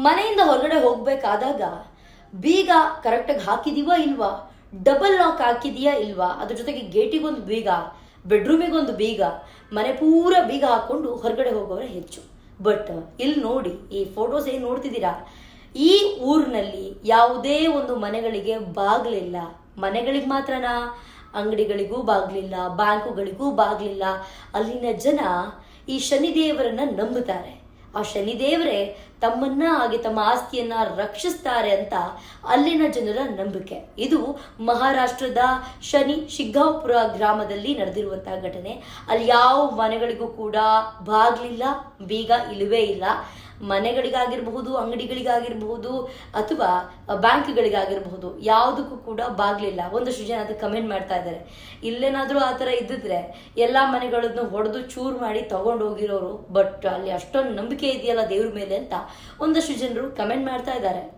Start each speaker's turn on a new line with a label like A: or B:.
A: ಮನೆಯಿಂದ ಹೊರಗಡೆ ಹೋಗ್ಬೇಕಾದಾಗ ಬೀಗ ಕರೆಕ್ಟಾಗಿ ಹಾಕಿದೀವಾ ಇಲ್ವಾ, ಡಬಲ್ ಲಾಕ್ ಹಾಕಿದೀಯಾ ಇಲ್ವಾ, ಅದ್ರ ಜೊತೆಗೆ ಗೇಟಿಗೊಂದು ಬೀಗ, ಬೆಡ್ರೂಮಿಗೊಂದು ಬೀಗ, ಮನೆ ಪೂರ ಬೀಗ ಹಾಕೊಂಡು ಹೊರಗಡೆ ಹೋಗೋರೆ ಹೆಚ್ಚು. ಬಟ್ ಇಲ್ಲಿ ನೋಡಿ, ಈ ಫೋಟೋಸ್ ಏನು ನೋಡ್ತಿದ್ದೀರಾ, ಈ ಊರಿನಲ್ಲಿ ಯಾವುದೇ ಒಂದು ಮನೆಗಳಿಗೆ ಬಾಗ್ಲಿಲ್ಲ. ಮನೆಗಳಿಗೆ ಮಾತ್ರನಾ, ಅಂಗಡಿಗಳಿಗೂ ಬಾಗ್ಲಿಲ್ಲ, ಬ್ಯಾಂಕುಗಳಿಗೂ ಬಾಗ್ಲಿಲ್ಲ. ಅಲ್ಲಿನ ಜನ ಈ ಶನಿದೇವರನ್ನ ನಂಬುತ್ತಾರೆ. ಆ ಶನಿದೇವರೇ ತಮ್ಮನ್ನ ಹಾಗೆ ತಮ್ಮ ಆಸ್ತಿಯನ್ನ ರಕ್ಷಿಸ್ತಾರೆ ಅಂತ ಅಲ್ಲಿನ ಜನರ ನಂಬಿಕೆ. ಇದು ಮಹಾರಾಷ್ಟ್ರದ ಶನಿ ಶಿಗ್ಗಾಂಪುರ ಗ್ರಾಮದಲ್ಲಿ ನಡೆದಿರುವಂತಹ ಘಟನೆ. ಅಲ್ಲಿ ಯಾವ ಮನೆಗಳಿಗೂ ಕೂಡ ಬಾಗ್ಲಿಲ್ಲ, ಬೀಗ ಇಲ್ಲವೇ ಇಲ್ಲ. ಮನೆಗಳಿಗಾಗಿರಬಹುದು, ಅಂಗಡಿಗಳಿಗಾಗಿರಬಹುದು, ಅಥವಾ ಬ್ಯಾಂಕ್ಗಳಿಗಾಗಿರಬಹುದು, ಯಾವುದಕ್ಕೂ ಕೂಡ ಬಾಗ್ಲಿಲ್ಲ. ಒಂದಷ್ಟು ಜನ ಅದಕ್ಕೆ ಕಮೆಂಟ್ ಮಾಡ್ತಾ ಇದ್ದಾರೆ, ಇಲ್ಲೇನಾದ್ರೂ ಆ ಥರ ಇದ್ದಿದ್ರೆ ಎಲ್ಲ ಮನೆಗಳನ್ನು ಹೊಡೆದು ಚೂರು ಮಾಡಿ ತಗೊಂಡು ಹೋಗಿರೋರು, ಬಟ್ ಅಲ್ಲಿ ಅಷ್ಟೊಂದು ನಂಬಿಕೆ ಇದೆಯಲ್ಲ ದೇವ್ರ ಮೇಲೆ ಅಂತ ಒಂದಷ್ಟು ಜನರು ಕಮೆಂಟ್ ಮಾಡ್ತಾ ಇದ್ದಾರೆ.